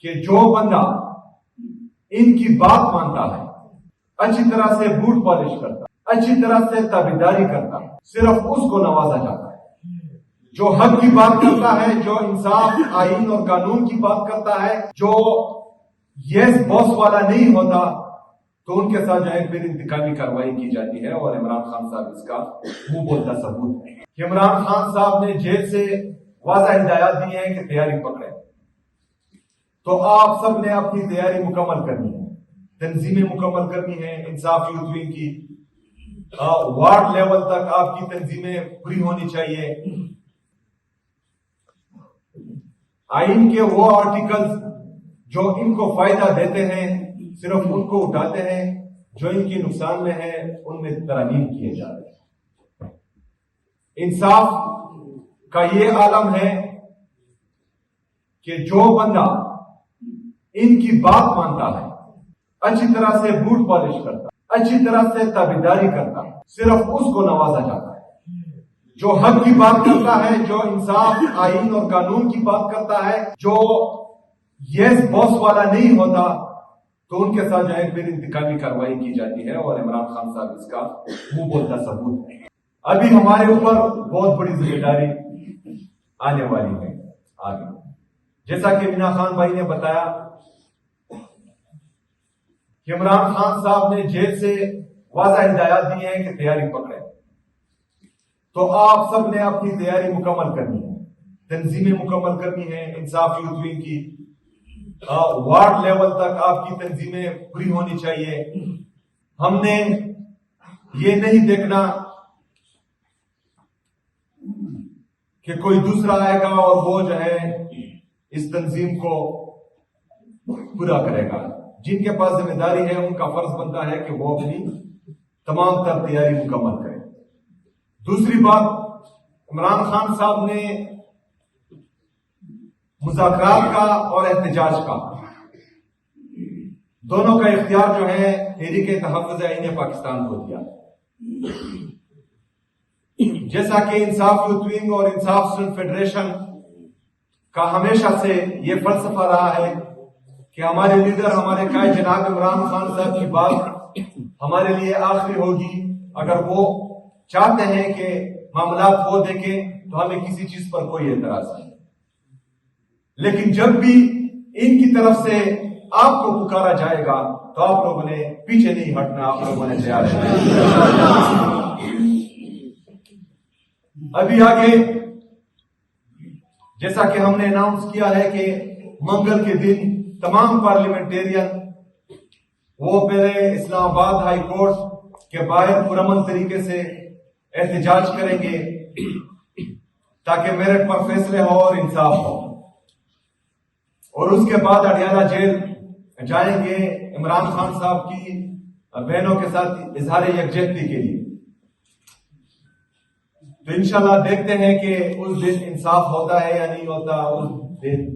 کہ جو بندہ ان کی بات مانتا ہے، اچھی طرح سے بوٹ پالش کرتا ہے، اچھی طرح سے تابعداری کرتا ہے، صرف اس کو نوازا جاتا ہے۔ جو حق کی بات کرتا ہے، جو انصاف، آئین اور قانون کی بات کرتا ہے، جو یس باس والا نہیں ہوتا، تو ان کے ساتھ جو ہے پھر انتقامی کارروائی کی جاتی ہے، اور عمران خان صاحب اس کا منہ بولتا ثبوت ہے کہ عمران خان صاحب نے جیل سے واضح ہدایات دی ہیں کہ تیاری پکڑے، تو آپ سب نے اپنی تیاری مکمل کرنی ہے، تنظیمیں مکمل کرنی ہے، انصاف یوتھ ونگ کی وارڈ لیول تک آپ کی تنظیمیں پوری ہونی چاہیے۔ آئین کے وہ آرٹیکلز جو ان کو فائدہ دیتے ہیں صرف ان کو اٹھاتے ہیں، جو ان کی نقصان میں ہے ان میں ترمیم کیے جا رہے ہیں۔ انصاف کا یہ عالم ہے کہ جو بندہ ان کی بات مانتا ہے، اچھی طرح سے بوٹ پالش کرتا ہے، اچھی طرح سے تابعداری کرتا ہے، صرف اس کو نوازا جاتا ہے۔ جو حق کی بات کرتا ہے، جو انصاف، آئین اور قانون کی بات کرتا ہے، جو یس باس والا نہیں ہوتا، تو ان کے ساتھ جو ہے پھر انتقامی کارروائی کی جاتی ہے، اور عمران خان صاحب اس کا منہ بولتا ثبوت ہے۔ ابھی ہمارے اوپر بہت بڑی ذمہ داری آنے والی ہے آگے، جیسا کہ مینا خان بھائی نے بتایا کہ عمران خان صاحب نے جیل سے واضح ہدایات دی ہیں کہ تیاری پکڑے، تو آپ سب نے اپنی تیاری مکمل کرنی ہے، تنظیمیں مکمل کرنی ہے، انصاف یوتھ ونگ کی وارڈ لیول تک آپ کی تنظیمیں پوری ہونی چاہیے۔ ہم نے یہ نہیں دیکھنا کہ کوئی دوسرا آئے گا اور وہ جو ہے اس تنظیم کو پورا کرے گا۔ جن کے پاس ذمہ داری ہے ان کا فرض بنتا ہے کہ وہ اپنی تمام تر تیاری مکمل کرے۔ دوسری بات، عمران خان صاحب نے مذاکرات کا اور احتجاج کا دونوں کا اختیار جو ہے تحریک تحفظ آئین پاکستان کو دیا، جیسا کہ انصاف یوتھ ونگ اور انصاف اسٹوڈنٹ فیڈریشن کا ہمیشہ سے یہ فلسفہ رہا ہے کہ ہمارے لیڈر، ہمارے قائد جناب عمران خان صاحب کی بات ہمارے لیے آخری ہوگی۔ اگر وہ چاہتے ہیں کہ معاملات وہ دیکھیں تو ہمیں کسی چیز پر کوئی اعتراض نہیں، لیکن جب بھی ان کی طرف سے آپ کو پکارا جائے گا تو آپ لوگوں نے پیچھے نہیں ہٹنا، آپ لوگوں نے تیار رہنا۔ ابھی آگے جیسا کہ ہم نے اناؤنس کیا ہے کہ منگل کے دن تمام پارلیمنٹیرین وہ پہلے اسلام آباد ہائی کورٹ کے باہر پرامن طریقے سے احتجاج کریں گے تاکہ میرٹ پر فیصلے ہو اور انصاف ہو، اور اس کے بعد اڈیالہ جیل جائیں گے عمران خان صاحب کی بہنوں کے ساتھ اظہار یکجہتی کے لیے۔ تو انشاءاللہ دیکھتے ہیں کہ اس دن انصاف ہوتا ہے یا نہیں ہوتا، اس دن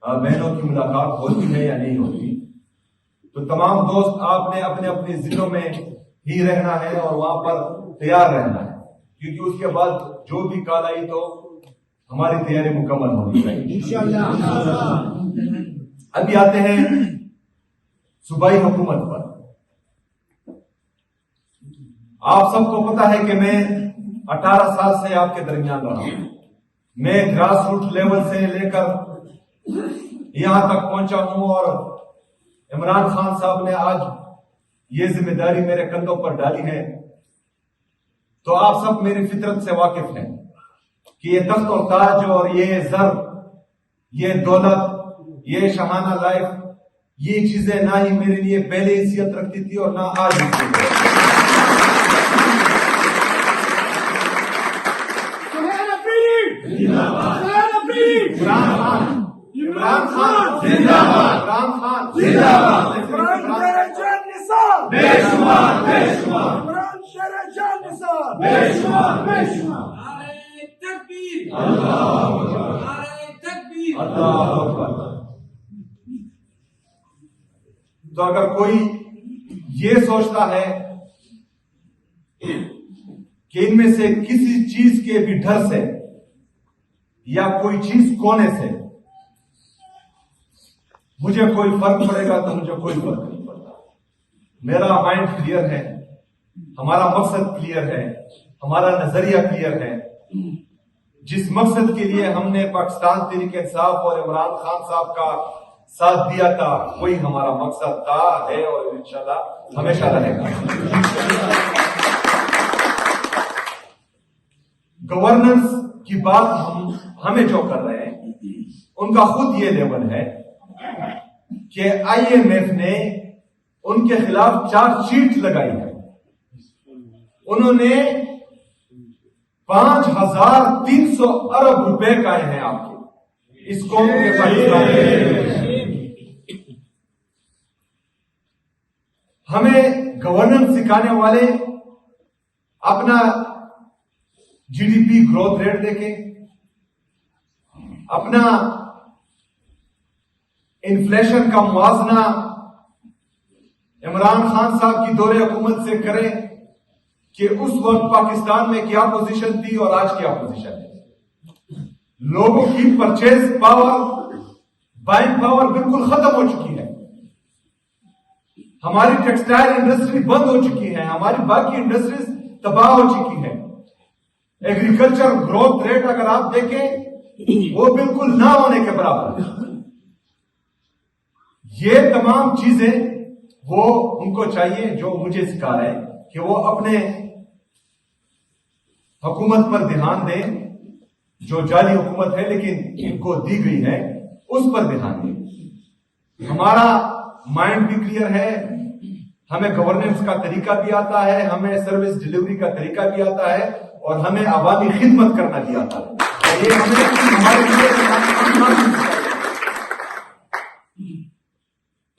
بہنوں کی ملاقات ہوتی ہے یا نہیں ہوتی۔ تو تمام دوست آپ نے اپنے اپنے ضلعوں میں ہی رہنا ہے اور وہاں پر تیار رہنا ہے، کیونکہ اس کے بعد جو بھی کال آئی تو ہماری تیاری مکمل ہونی چاہیے۔ ابھی آتے ہیں صوبائی حکومت پر۔ آپ سب کو پتا ہے کہ میں 18 سال سے آپ کے درمیان رہا ہوں۔ میں گراس روٹ لیول سے لے کر یہاں تک پہنچا ہوں، اور عمران خان صاحب نے آج یہ ذمہ داری میرے کندھوں پر ڈالی ہے، تو آپ سب میری فطرت سے واقف ہیں کہ یہ تخت اور تاج اور یہ زر، یہ دولت، یہ شاہانہ لائف، یہ چیزیں نہ ہی میرے لیے پہلے حیثیت رکھتی تھی اور نہ آج عمران خان زندہ باد، عمران خان زندہ باد، عمران شیر جان نثار بے شمار بے شمار، عمران شیر جان نثار بے شمار بے شمار۔ نعرہ تکبیر، اللہ اکبر، نعرہ تکبیر، اللہ اکبر۔ تو اگر کوئی یہ سوچتا ہے کہ ان میں سے کسی چیز کے بھی ڈر سے یا کوئی چیز کونے سے مجھے کوئی فرق پڑے گا تو مجھے کوئی فرق نہیں پڑتا. میرا مائنڈ کلیئر ہے, ہمارا مقصد کلیئر ہے, ہمارا نظریہ کلیئر ہے. جس مقصد کے لیے ہم نے پاکستان تحریک انصاف اور عمران خان صاحب کا ساتھ دیا تھا, وہی ہمارا مقصد تھا, ہے اور انشاءاللہ ہمیشہ رہے گا. گورننس کی بات ہمیں جو کر رہے ہیں ان کا خود یہ لیول ہے کہ IMF نے ان کے خلاف چارج شیٹ لگائی ہے. انہوں نے 5,300 ارب روپے کائے ہیں آپ کے اس قوم کے پاکستان. ہمیں گورننس سکھانے والے اپنا GDP گروتھ ریٹ دیکھیں, اپنا انفلیشن کا موازنہ عمران خان صاحب کی دور حکومت سے کریں کہ اس وقت پاکستان میں کیا پوزیشن تھی اور آج کیا پوزیشن ہے. لوگوں کی پرچیز پاور, بائنگ پاور بالکل ختم ہو چکی ہے. ہماری ٹیکسٹائل انڈسٹری بند ہو چکی ہے, ہماری باقی انڈسٹریز تباہ ہو چکی ہے. ایگریکلچر گروتھ ریٹ اگر آپ دیکھیں وہ بالکل نہ ہونے کے برابر ہے. یہ تمام چیزیں وہ ان کو چاہیے جو مجھے سکھا رہے ہیں کہ وہ اپنے حکومت پر دھیان دیں, جو جعلی حکومت ہے لیکن ان کو دی گئی ہے اس پر دھیان دیں. ہمارا مائنڈ بھی کلیئر ہے, ہمیں گورننس کا طریقہ بھی آتا ہے, ہمیں سروس ڈیلیوری کا طریقہ بھی آتا ہے, اور ہمیں عوامی خدمت کرنا بھی آتا ہے. یہ ہمیں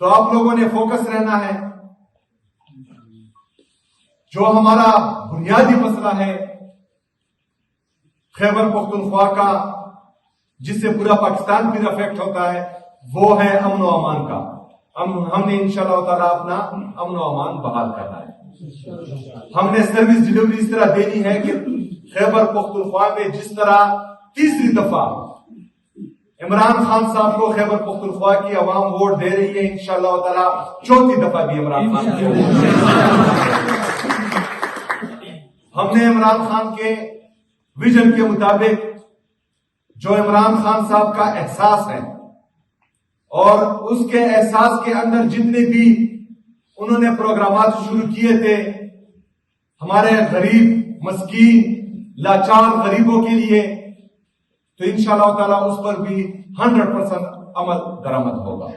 تو آپ لوگوں نے فوکس رہنا ہے. جو ہمارا بنیادی مسئلہ ہے خیبر پختونخوا کا, جس سے پورا پاکستان پھر افیکٹ ہوتا ہے, وہ ہے امن و امان کا. ہم نے انشاءاللہ تعالیٰ اپنا امن و امان بحال کرنا ہے. ہم نے سروس ڈیلیوری اس طرح دینی ہے کہ خیبر پختونخوا میں جس طرح تیسری دفعہ عمران خان صاحب کو خیبر پختونخوا کی عوام ووٹ دے رہی ہے, انشاءاللہ تعالیٰ چوتھی دفعہ بھی عمران خان کو ہم نے عمران خان کے ویژن کے مطابق جو عمران خان صاحب کا احساس ہے اور اس کے احساس کے اندر جتنے بھی انہوں نے پروگرامات شروع کیے تھے ہمارے غریب مسکین لاچار غریبوں کے لیے, تو انشاءاللہ تعالیٰ اس پر بھی 100% عمل درآمد ہوگا.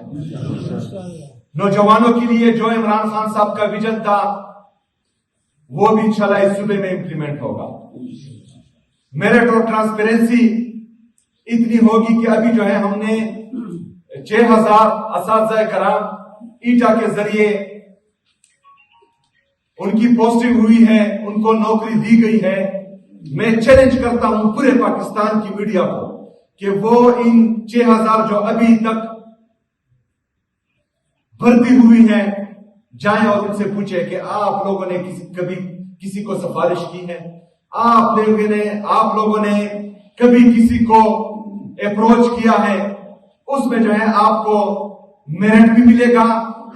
نوجوانوں کے لیے جو عمران خان صاحب کا ویژن تھا وہ بھی انشاءاللہ اس صوبے میں امپلیمنٹ ہوگا. میرٹ اور ٹرانسپیرنسی اتنی ہوگی کہ ابھی جو ہے ہم نے 6,000 اساتذہ کرام ایٹا کے ذریعے ان کی پوسٹنگ ہوئی ہے, ان کو نوکری دی گئی ہے. میں چیلنج کرتا ہوں پورے پاکستان کی میڈیا کو کہ وہ ان 6,000 جو ابھی تک بھرتی ہوئی ہیں جائیں اور ان سے پوچھیں کہ آپ لوگوں نے کبھی کسی کو سفارش کی ہے, آپ لوگوں نے کبھی کسی کو اپروچ کیا ہے, اس میں جو ہے آپ کو میرٹ بھی ملے گا,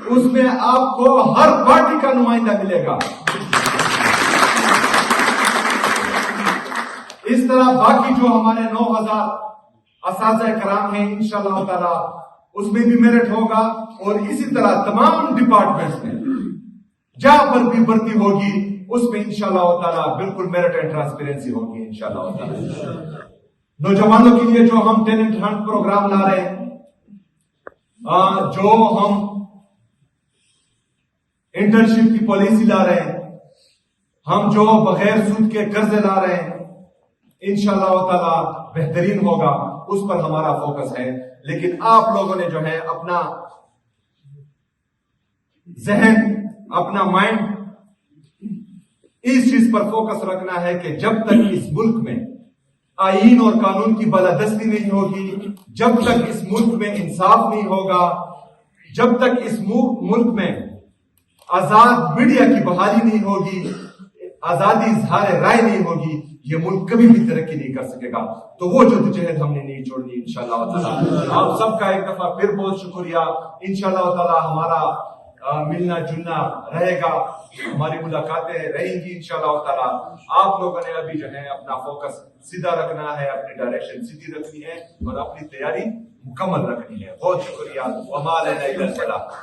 اس میں آپ کو ہر پارٹی کا نمائندہ ملے گا. اس طرح باقی جو ہمارے 9,000 اساتذہ کرام ہیں انشاءاللہ تعالی اس میں بھی میرٹ ہوگا, اور اسی طرح تمام ڈپارٹمنٹس میں جہاں پر بھی بھرتی ہوگی اس میں انشاءاللہ تعالی بالکل میرٹ اینڈ ٹرانسپیرنسی ہوگی انشاءاللہ تعالی. نوجوانوں کے لیے جو ہم ٹیلنٹ ہنٹ پروگرام لا رہے ہیں, جو ہم انٹرنشپ کی پالیسی لا رہے ہیں, ہم جو بغیر سود کے قرضے لا رہے ہیں, انشاءاللہ تعالی بہترین ہوگا, اس پر ہمارا فوکس ہے. لیکن آپ لوگوں نے جو ہے اپنا ذہن اپنا مائنڈ اس چیز پر فوکس رکھنا ہے کہ جب تک اس ملک میں آئین اور قانون کی بالادستی نہیں ہوگی, جب تک اس ملک میں انصاف نہیں ہوگا, جب تک اس ملک میں آزاد میڈیا کی بحالی نہیں ہوگی, آزادی اظہار رائے نہیں ہوگی یہ ملک کبھی بھی ترقی نہیں کر سکے گا. تو وہ جدوجہد ہم نے نہیں چھوڑنی انشاءاللہ تعالی. آپ سب کا ایک دفعہ پھر بہت شکریہ. انشاءاللہ تعالی ہمارا ملنا جلنا رہے گا, ہماری ملاقاتیں رہیں گی انشاءاللہ تعالی. آپ لوگوں نے ابھی جو ہے اپنا فوکس سیدھا رکھنا ہے, اپنی ڈائریکشن سیدھی رکھنی ہے اور اپنی تیاری مکمل رکھنی ہے. بہت شکریہ. وما علینا الا البلاغ.